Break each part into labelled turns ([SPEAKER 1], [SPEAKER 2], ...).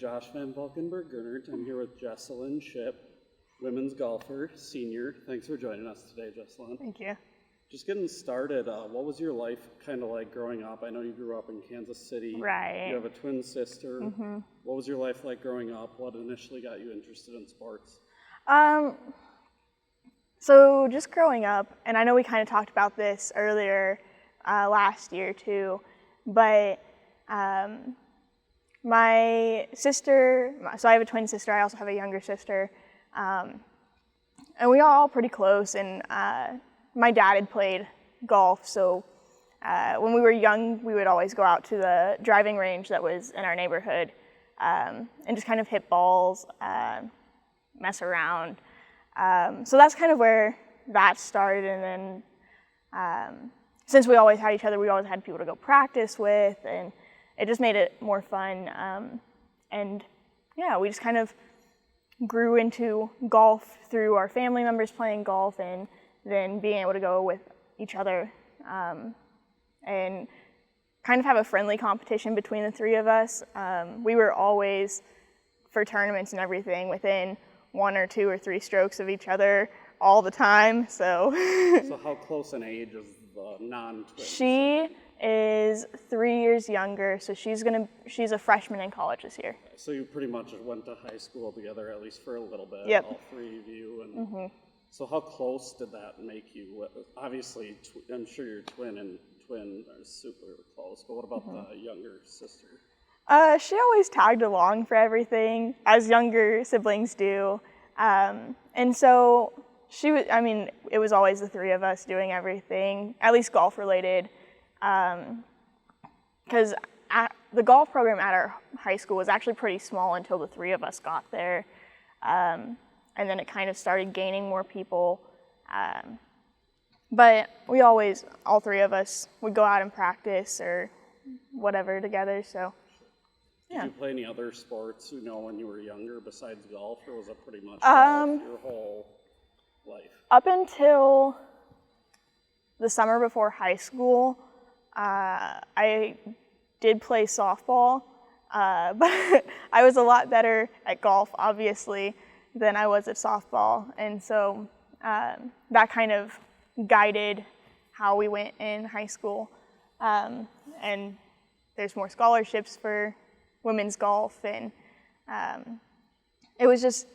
[SPEAKER 1] Josh van Valkenburg-Gernert. I'm here with Jessalyn Shipp, women's golfer, senior. Thanks for joining us today, Jessalyn.
[SPEAKER 2] Thank you.
[SPEAKER 1] Just getting started, what was your life kind of like growing up? I know you grew up in Kansas City.
[SPEAKER 2] Right.
[SPEAKER 1] You have a twin sister.
[SPEAKER 2] Mm-hmm.
[SPEAKER 1] What was your life like growing up? What initially got you interested in sports?
[SPEAKER 2] So just growing up, and I know we kind of talked about this earlier last year too, but my sister, so I have a twin sister, I also have a younger sister, and we are all pretty close, and my dad had played golf, so when we were young, we would always go out to the driving range that was in our neighborhood and just kind of hit balls, mess around. So that's kind of where that started, and then since we always had each other, we always had people to go practice with, and it just made it more fun. And yeah, we just kind of grew into golf through our family members playing golf, and then being able to go with each other and kind of have a friendly competition between the three of us. We were always, for tournaments and everything, within 1 or 2 or 3 strokes of each other all the time. So
[SPEAKER 1] how close in age is the non-twin?
[SPEAKER 2] She is 3 years younger, so she's a freshman in college this year.
[SPEAKER 1] So you pretty much went to high school together, at least for a little bit.
[SPEAKER 2] Yep.
[SPEAKER 1] All three of you. And so how close did that make you? Obviously, I'm sure your twin are super close, but what about the younger sister?
[SPEAKER 2] She always tagged along for everything, as younger siblings do. And so it was always the three of us doing everything, at least golf related. Because the golf program at our high school was actually pretty small until the three of us got there. And then it kind of started gaining more people. But we always, all three of us, would go out and practice or whatever together, so. Yeah.
[SPEAKER 1] Did you play any other sports, when you were younger besides golf, or was it pretty much your whole life?
[SPEAKER 2] Up until the summer before high school, I did play softball, but I was a lot better at golf, obviously, than I was at softball, and so that kind of guided how we went in high school. And there's more scholarships for women's golf, and it was just,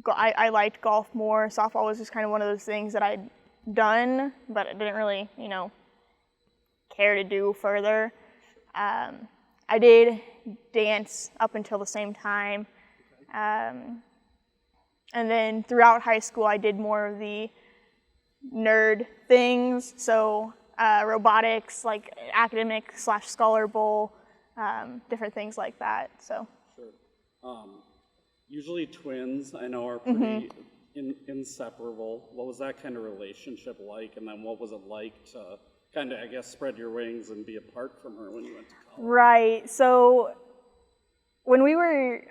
[SPEAKER 2] I liked golf more. Softball was just kind of one of those things that I'd done, but I didn't really, care to do further. I did dance up until the same time. And then throughout high school, I did more of the nerd things, so robotics, like academic / scholar bowl, different things like that. So.
[SPEAKER 1] Sure. Usually twins, I know, are pretty inseparable. What was that kind of relationship like, and then what was it like to kind of, I guess, spread your wings and be apart from her when you went to college? Right.
[SPEAKER 2] So when we were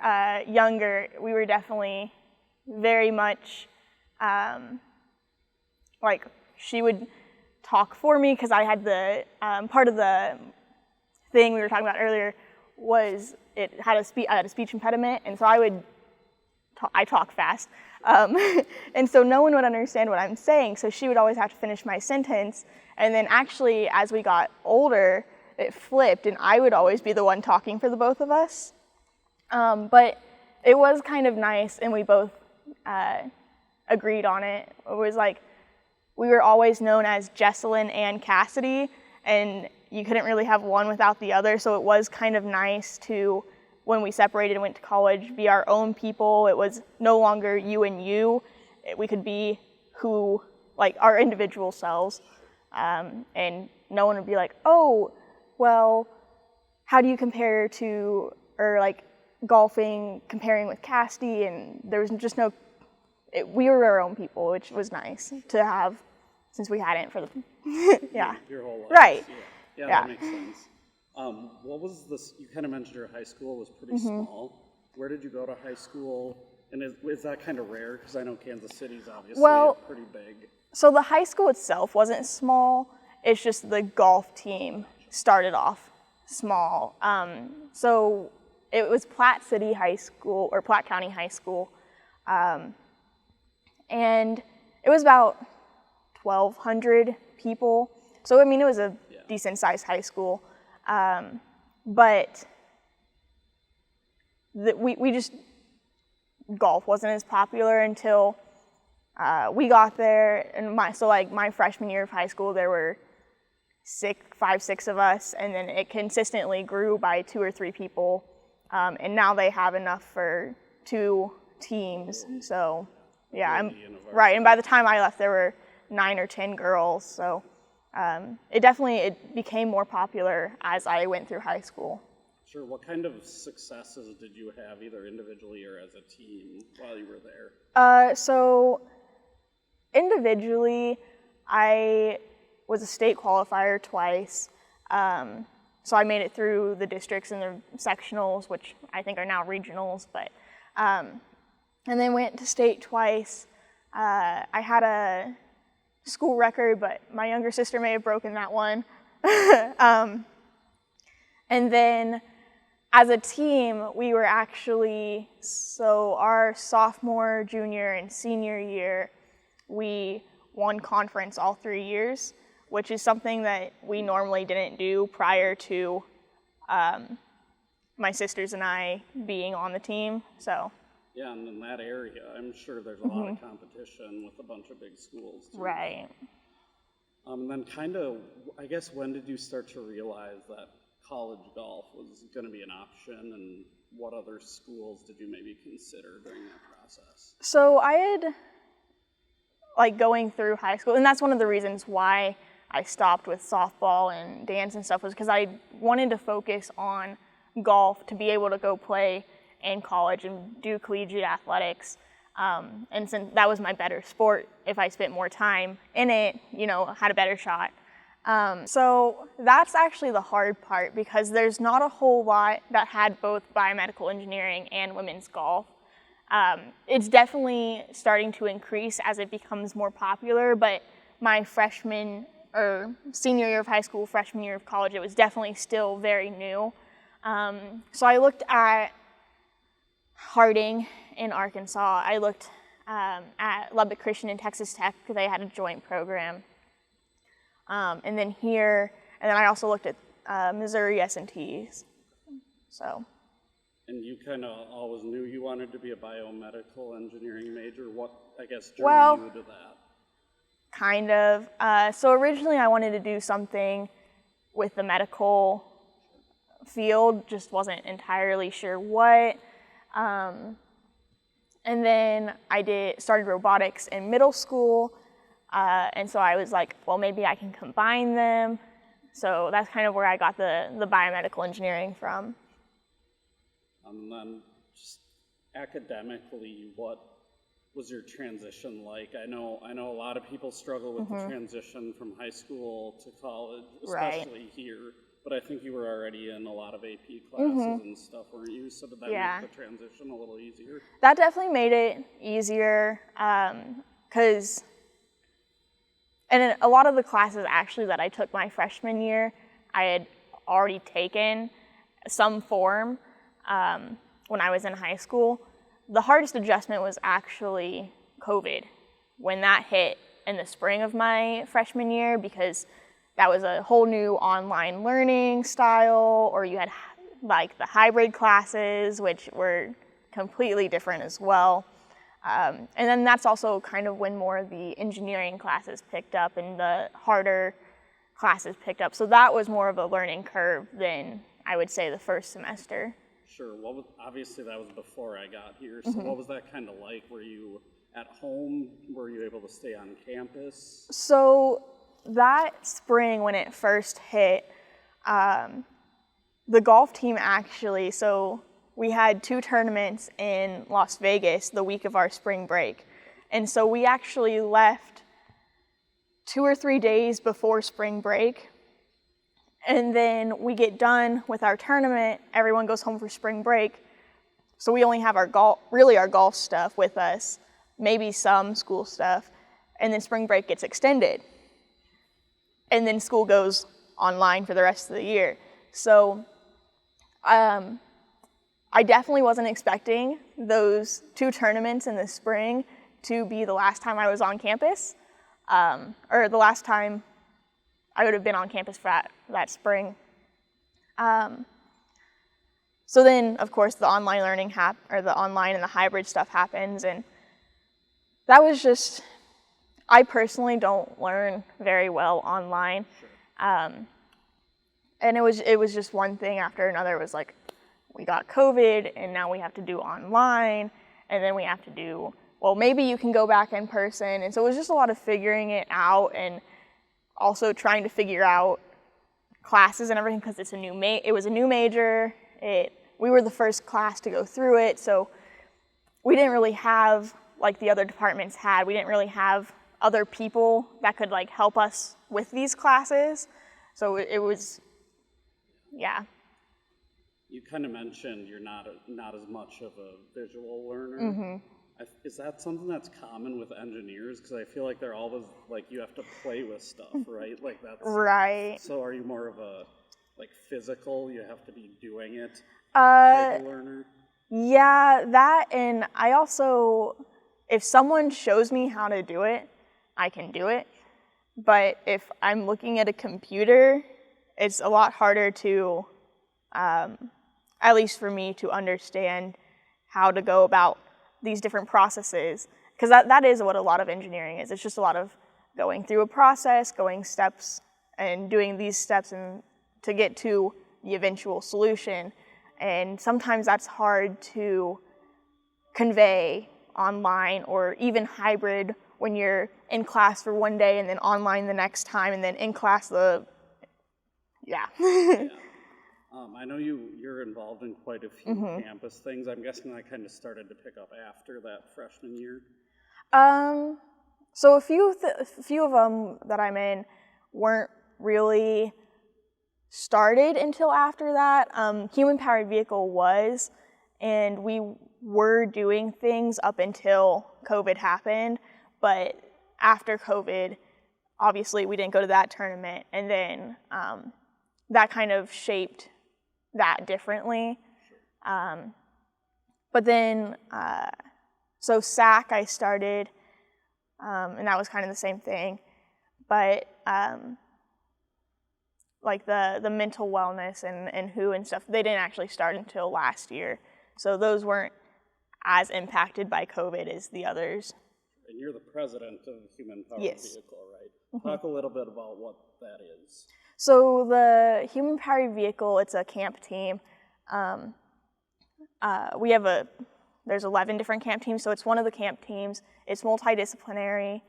[SPEAKER 2] younger, we were definitely very much like she would talk for me, because I had the part of the thing we were talking about earlier was I had a speech impediment, and so I talk fast, and so no one would understand what I'm saying, so she would always have to finish my sentence. And then actually, as we got older, it flipped, and I would always be the one talking for the both of us. But it was kind of nice, and we both agreed on it. It was like, we were always known as Jessalyn and Cassidy, and you couldn't really have one without the other, so it was kind of nice to, when we separated and went to college, be our own people. It was no longer you and you. We could be our individual selves, and no one would be like, oh, well, how do you compare to, or like golfing, comparing with Cassidy, and there was just we were our own people, which was nice to have, since we hadn't for the,
[SPEAKER 1] Your whole life.
[SPEAKER 2] Right.
[SPEAKER 1] Yeah, that makes sense. What was this, you kind of mentioned your high school was pretty small. Where did you go to high school? And is that kind of rare? Because I know Kansas City's obviously pretty big.
[SPEAKER 2] So the high school itself wasn't small. It's just the golf team started off small. So it was Platte City High School, or Platte County High School. And it was about 1,200 people. So, I mean, it was a decent-sized high school. But we just, golf wasn't as popular until we got there. And my freshman year of high school, there were 5, 6 of us, and then it consistently grew by 2 or 3 people. And now they have enough for 2 teams. So, yeah, right. And by the time I left, there were 9 or 10 girls. So it became more popular as I went through high school.
[SPEAKER 1] Sure. What kind of successes did you have, either individually or as a team, while you were there?
[SPEAKER 2] So individually, I was a state qualifier twice. So I made it through the districts and the sectionals, which I think are now regionals. But and then went to state twice. I had a school record, but my younger sister may have broken that one. And then as a team, we were actually, so our sophomore, junior, and senior year, we won conference all 3 years, which is something that we normally didn't do prior to my sisters and I being on the team. So.
[SPEAKER 1] Yeah, and in that area, I'm sure there's a lot of competition with a bunch of big schools, too.
[SPEAKER 2] Right.
[SPEAKER 1] And then kind of, I guess, when did you start to realize that college golf was going to be an option, and what other schools did you maybe consider during that process?
[SPEAKER 2] So I had, going through high school, and that's one of the reasons why I stopped with softball and dance and stuff, was because I wanted to focus on golf to be able to go play in college and do collegiate athletics. And since that was my better sport, if I spent more time in it, had a better shot. So that's actually the hard part, because there's not a whole lot that had both biomedical engineering and women's golf. It's definitely starting to increase as it becomes more popular, but my senior year of high school, freshman year of college, it was definitely still very new. So I looked at Harding in Arkansas. I looked at Lubbock Christian and Texas Tech, because they had a joint program. And then I also looked at Missouri S&Ts. So. And
[SPEAKER 1] you kind of always knew you wanted to be a biomedical engineering major. What, I guess, drew you to that?
[SPEAKER 2] Kind of. So originally I wanted to do something with the medical field, just wasn't entirely sure what. And then I started robotics in middle school, and so I was like, well, maybe I can combine them. So that's kind of where I got the biomedical engineering from.
[SPEAKER 1] And then just academically, what was your transition like? I know a lot of people struggle with the transition from high school to college, especially here. But I think you were already in a lot of AP classes and stuff, weren't you? So did that make the transition a little easier? That
[SPEAKER 2] definitely made it easier, because a lot of the classes actually that I took my freshman year, I had already taken some form when I was in high school. The hardest adjustment was actually COVID, when that hit in the spring of my freshman year, because that was a whole new online learning style, or you had the hybrid classes, which were completely different as well. And then that's also kind of when more of the engineering classes picked up and the harder classes picked up. So that was more of a learning curve than, I would say, the first semester.
[SPEAKER 1] Sure. Obviously that was before I got here. So what was that kind of like? Were you at home? Were you able to stay on campus?
[SPEAKER 2] So that spring when it first hit, the golf team actually, so we had 2 tournaments in Las Vegas the week of our spring break. And so we actually left 2 or 3 days before spring break. And then we get done with our tournament, everyone goes home for spring break. So we only have our golf stuff with us, maybe some school stuff, and then spring break gets extended. And then school goes online for the rest of the year. So I definitely wasn't expecting those 2 tournaments in the spring to be the last time I was on campus, or the last time I would have been on campus for that spring. So then, of course, the online learning or the online and the hybrid stuff happens, and that was just, I personally don't learn very well online. And it was just one thing after another. It was like, we got COVID, and now we have to do online, and then we have to do, well, maybe you can go back in person. And so it was just a lot of figuring it out, and also trying to figure out classes and everything, because it was a new major. We were the first class to go through it, so we didn't really have, like the other departments had, we didn't really have other people that could like help us with these classes. So it was, yeah.
[SPEAKER 1] You kind of mentioned you're not as much of a visual learner. Is that something that's common with engineers? Because I feel like they're always like, you have to play with stuff, right? Like that's
[SPEAKER 2] right.
[SPEAKER 1] So are you more of a like physical, you have to be doing it type of learner?
[SPEAKER 2] Yeah, that, and I also, if someone shows me how to do it, I can do it. But if I'm looking at a computer, it's a lot harder to, at least for me, to understand how to go about these different processes. Because that is what a lot of engineering is. It's just a lot of going through a process, going steps, and doing these steps to get to the eventual solution. And sometimes that's hard to convey online or even hybrid when you're in class for one day and then online the next time and then in class yeah.
[SPEAKER 1] I know you're involved in quite a few campus things. I'm guessing that kind of started to pick up after that freshman year.
[SPEAKER 2] So a few of them that I'm in weren't really started until after that. Human-powered vehicle was, and we were doing things up until COVID happened, but after COVID, obviously we didn't go to that tournament, and then that kind of shaped that differently. But then, so SAC I started, and that was kind of the same thing, but like the mental wellness and WHO and stuff, they didn't actually start until last year. So those weren't as impacted by COVID as the others.
[SPEAKER 1] And you're the president of the Human-Powered
[SPEAKER 2] Yes.
[SPEAKER 1] Vehicle, right? Talk a little bit about what that is.
[SPEAKER 2] So the Human-Powered Vehicle, it's a camp team. There's 11 different camp teams, so it's one of the camp teams. It's multidisciplinary.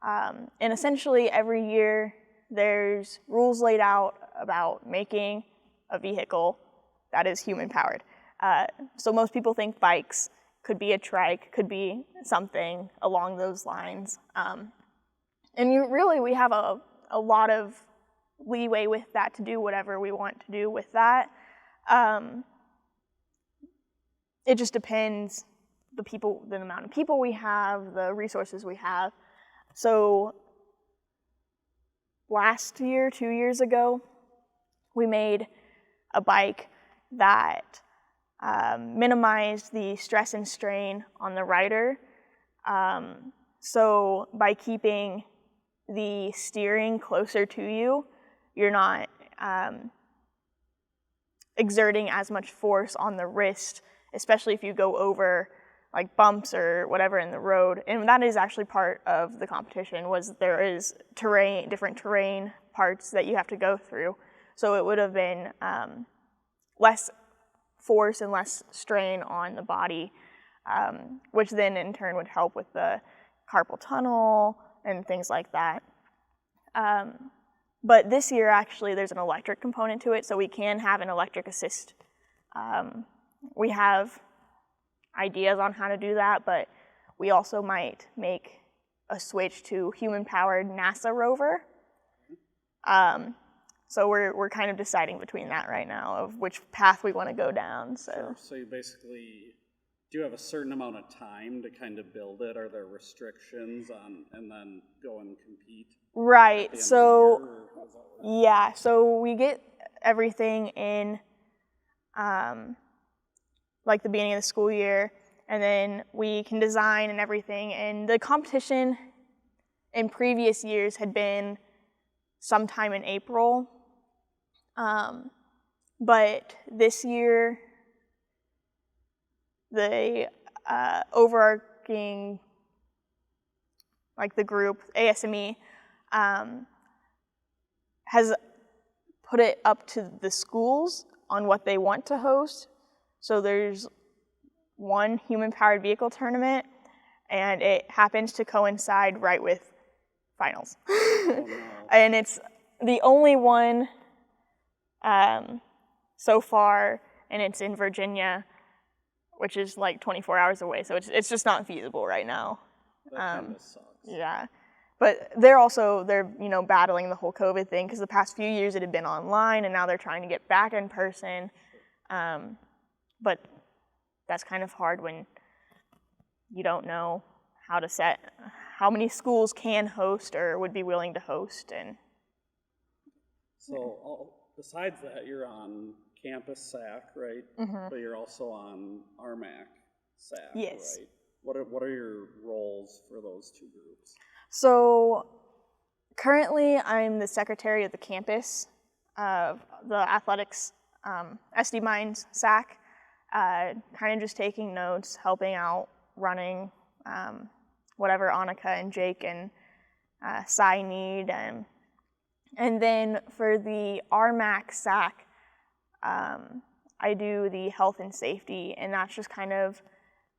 [SPEAKER 2] And essentially every year there's rules laid out about making a vehicle that is human-powered. So most people think bikes, could be a trike, could be something along those lines. And we have a lot of leeway with that to do whatever we want to do with that. It just depends the amount of people we have, the resources we have. So last year, 2 years ago, we made a bike that minimized the stress and strain on the rider. So by keeping the steering closer to you, you're not exerting as much force on the wrist, especially if you go over like bumps or whatever in the road. And that is actually part of the competition, was there is different terrain parts that you have to go through. So it would have been less force and less strain on the body, which then in turn would help with the carpal tunnel and things like that. But this year, actually, there's an electric component to it, so we can have an electric assist. We have ideas on how to do that, but we also might make a switch to human-powered NASA rover. So we're kind of deciding between that right now of which path we want to go down. So
[SPEAKER 1] you basically, do you have a certain amount of time to kind of build it? Are there restrictions on, and then go and compete?
[SPEAKER 2] Right. So yeah. So we get everything in like the beginning of the school year, and then we can design and everything. And the competition in previous years had been sometime in April, but this year the overarching, like the group, ASME, has put it up to the schools on what they want to host. So there's one human-powered vehicle tournament, and it happens to coincide right with finals.
[SPEAKER 1] Oh, no.
[SPEAKER 2] And it's the only one so far, and it's in Virginia, which is like 24 hours away, so it's just not feasible right now.
[SPEAKER 1] That kind of sucks.
[SPEAKER 2] Yeah, but they're battling the whole COVID thing, because the past few years it had been online, and now they're trying to get back in person. But that's kind of hard when you don't know how to set, how many schools can host or would be willing to host. And
[SPEAKER 1] so besides that, you're on campus SAC, right?
[SPEAKER 2] Mm-hmm.
[SPEAKER 1] But you're also on RMAC SAC,
[SPEAKER 2] yes.
[SPEAKER 1] right? What are your roles for those two groups?
[SPEAKER 2] So currently I'm the secretary of the campus of the athletics SD Minds SAC, kind of just taking notes, helping out, running whatever Annika and Jake and Sai need. And then for the RMAC SAC, I do the health and safety, and that's just kind of,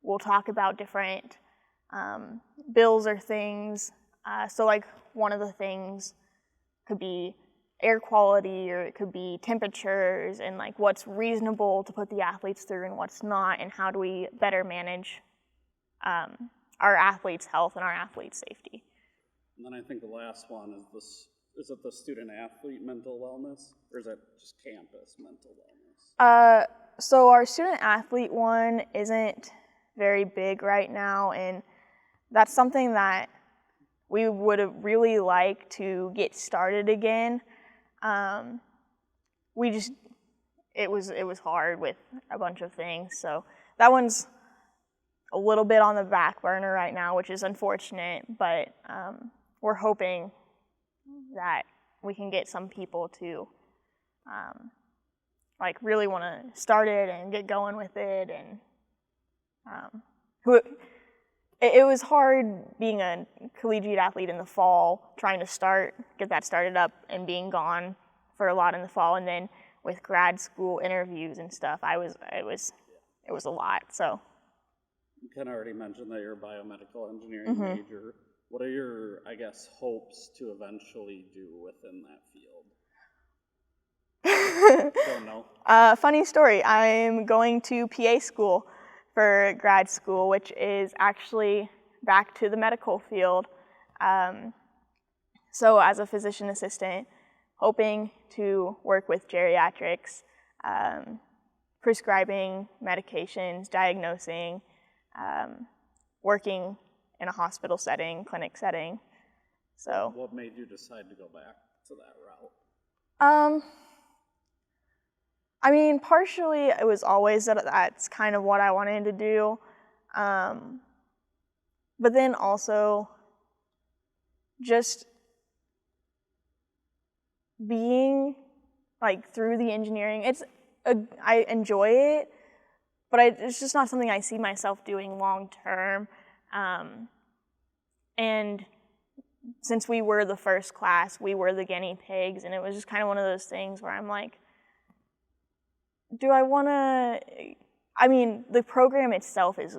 [SPEAKER 2] we'll talk about different bills or things. So like one of the things could be air quality, or it could be temperatures, and like what's reasonable to put the athletes through and what's not, and how do we better manage our athletes' health and our athletes' safety.
[SPEAKER 1] And then I think the last one is it the student athlete mental wellness, or is it just campus mental wellness?
[SPEAKER 2] So our student athlete one isn't very big right now, and that's something that we would really like to get started again. It was hard with a bunch of things, so that one's a little bit on the back burner right now, which is unfortunate, but we're hoping that we can get some people to like really want to start it and get going with it. And it was hard being a collegiate athlete in the fall, trying to get that started up, and being gone for a lot in the fall, and then with grad school interviews and stuff, it was a lot. So
[SPEAKER 1] you kind of already mentioned that you're a biomedical engineering major. What are your, I guess, hopes to eventually do within that field? Don't know.
[SPEAKER 2] Funny story, I'm going to PA school for grad school, which is actually back to the medical field. So as a physician assistant, hoping to work with geriatrics, prescribing medications, diagnosing, working in a hospital setting, clinic setting. So
[SPEAKER 1] what made you decide to go back to that route?
[SPEAKER 2] I mean, partially it was always that's kind of what I wanted to do. But then also just being like through the engineering, I enjoy it, but it's just not something I see myself doing long term. And since we were the first class, we were the guinea pigs, and it was just kind of one of those things where I'm like, do I want to, I mean, the program itself is,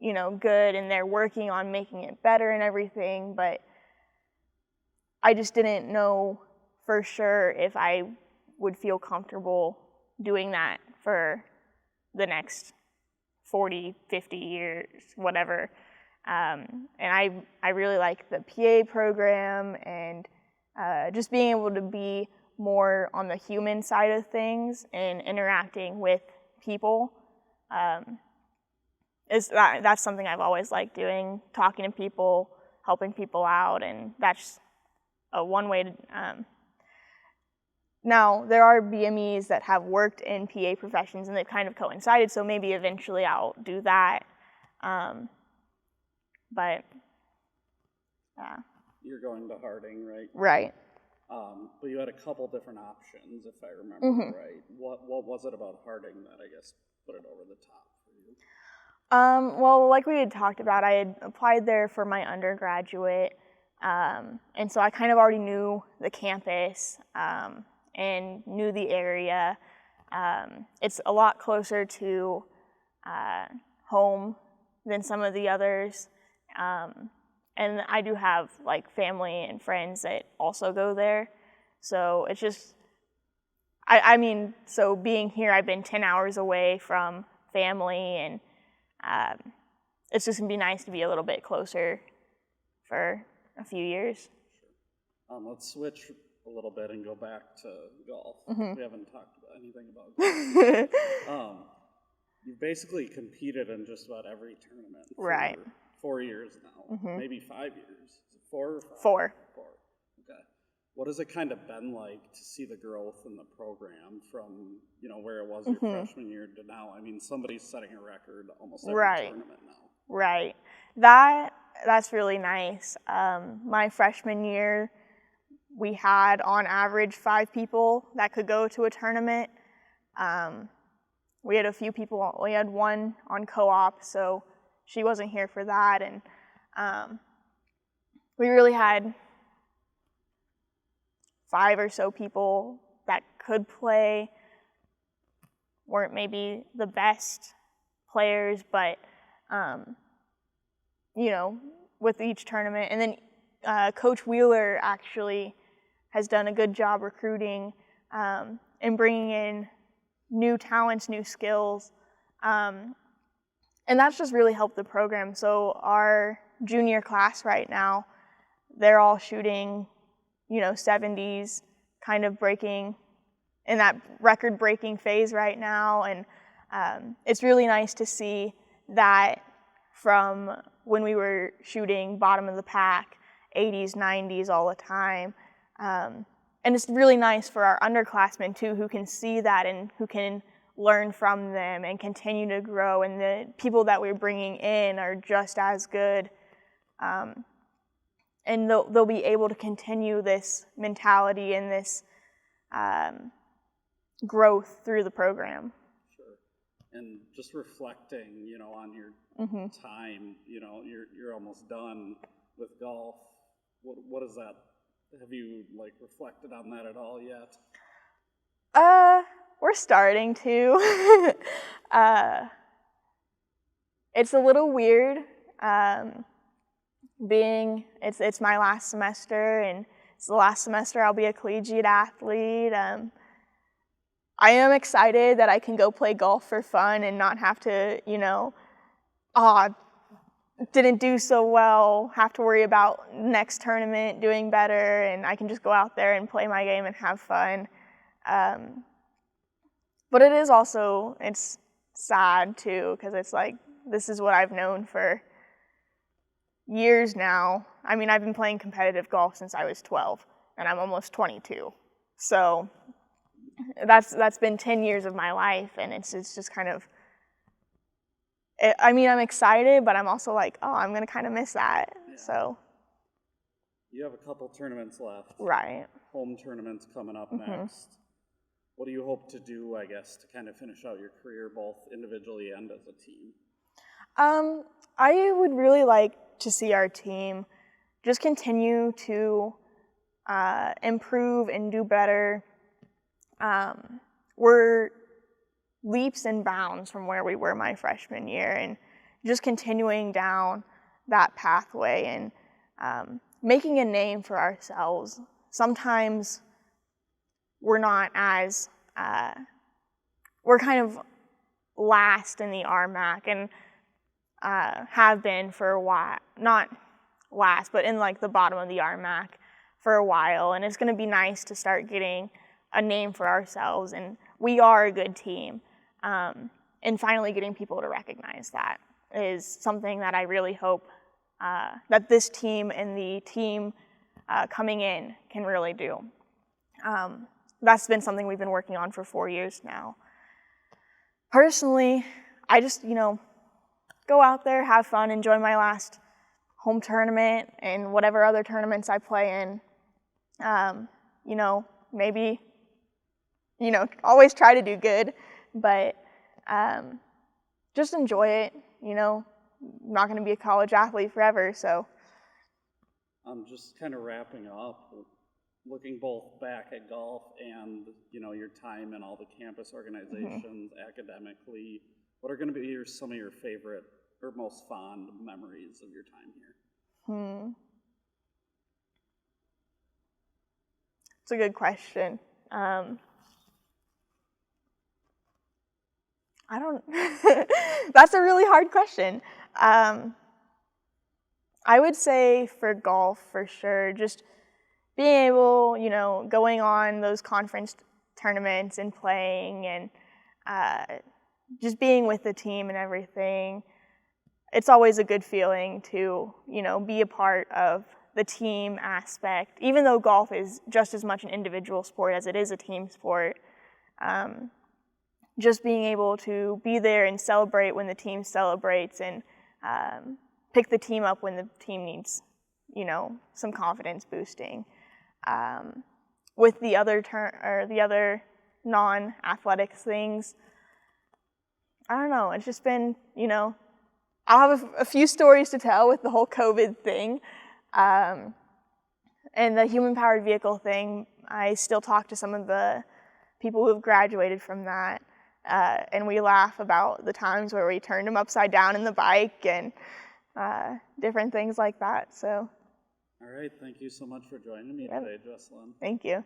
[SPEAKER 2] good, and they're working on making it better and everything, but I just didn't know for sure if I would feel comfortable doing that for the next 40, 50 years, whatever. And I really like the PA program, and just being able to be more on the human side of things and interacting with people. That's something I've always liked doing, talking to people, helping people out, and that's one way to Now, there are BMEs that have worked in PA professions and they've kind of coincided, so maybe eventually I'll do that. But, yeah.
[SPEAKER 1] You're going to Harding, right?
[SPEAKER 2] Right.
[SPEAKER 1] But you had a couple different options, if I remember right. What was it about Harding that, I guess, put it over the top for you?
[SPEAKER 2] Well, like we had talked about, I had applied there for my undergraduate, and so I kind of already knew the campus and knew the area. It's a lot closer to home than some of the others, and I do have like family and friends that also go there, so it's just, I mean, so being here, I've been 10 hours away from family, and it's just gonna be nice to be a little bit closer for a few years.
[SPEAKER 1] Sure. Let's switch a little bit and go back to golf. We haven't talked about anything about golf. You've basically competed in just about every tournament for
[SPEAKER 2] Right.
[SPEAKER 1] 4 years now, maybe 5 years. Is it 4 or 5?
[SPEAKER 2] 4.
[SPEAKER 1] 4. Okay. What has it kind of been like to see the growth in the program from, where it was your freshman year to now? I mean, somebody's setting a record almost every tournament now.
[SPEAKER 2] Right. That's really nice. My freshman year, we had on average 5 people that could go to a tournament. We had a few people, we had one on co-op, so she wasn't here for that, and we really had 5 or so people that could play, weren't maybe the best players, but with each tournament. And then Coach Wheeler actually has done a good job recruiting and bringing in new talents, new skills. And that's just really helped the program. So our junior class right now, they're all shooting, 70s, kind of breaking in that record-breaking phase right now. And it's really nice to see that from when we were shooting bottom of the pack, 80s, 90s all the time. And it's really nice for our underclassmen too, who can see that and who can learn from them and continue to grow. And the people that we're bringing in are just as good. And they'll be able to continue this mentality and this growth through the program.
[SPEAKER 1] Sure. And just reflecting, on your time, you're almost done with golf. What is that? Have you reflected on that at all yet?
[SPEAKER 2] We're starting to. It's a little weird. It's my last semester, and it's the last semester I'll be a collegiate athlete. I am excited that I can go play golf for fun and not have to, didn't do so well, have to worry about next tournament doing better, and I can just go out there and play my game and have fun. But it is also, it's sad too, because it's like, this is what I've known for years now. I mean, I've been playing competitive golf since I was 12, and I'm almost 22. So that's been 10 years of my life, and it's just kind of, I'm excited, but I'm also like, I'm going to kind of miss that.
[SPEAKER 1] Yeah.
[SPEAKER 2] So.
[SPEAKER 1] You have a couple tournaments left.
[SPEAKER 2] Right.
[SPEAKER 1] Home tournaments coming up next. What do you hope to do, I guess, to kind of finish out your career, both individually and as a team? I would really like to see our team just continue to improve and do better. We're leaps and bounds from where we were my freshman year, and just continuing down that pathway and making a name for ourselves. Sometimes we're not as, we're kind of last in the RMAC and have been for a while, not last, but in the bottom of the RMAC for a while, and it's going to be nice to start getting a name for ourselves, and we are a good team. And finally getting people to recognize that is something that I really hope that this team and the team coming in can really do.
[SPEAKER 2] that's been something we've been working on for 4 years now. Personally, I just, go out there, have fun, enjoy my last home tournament and whatever other tournaments I play in. Maybe, always try to do good, but just enjoy it, I'm not going to be a college athlete forever, so.
[SPEAKER 1] Just kind of wrapping up, looking both back at golf and, your time in all the campus organizations, academically, what are going to be some of your favorite or most fond memories of your time here?
[SPEAKER 2] It's a good question. That's a really hard question. I would say for golf, for sure, just being able, going on those conference tournaments and playing and just being with the team and everything. It's always a good feeling to, be a part of the team aspect, even though golf is just as much an individual sport as it is a team sport. Just being able to be there and celebrate when the team celebrates and pick the team up when the team needs, some confidence boosting. With the other non-athletic things, I don't know. It's just been, I'll have a few stories to tell with the whole COVID thing. And the human-powered vehicle thing, I still talk to some of the people who have graduated from that. And we laugh about the times where we turned them upside down in the bike and different things like that. So.
[SPEAKER 1] All right. Thank you so much for joining me today, Jessalyn.
[SPEAKER 2] Thank you.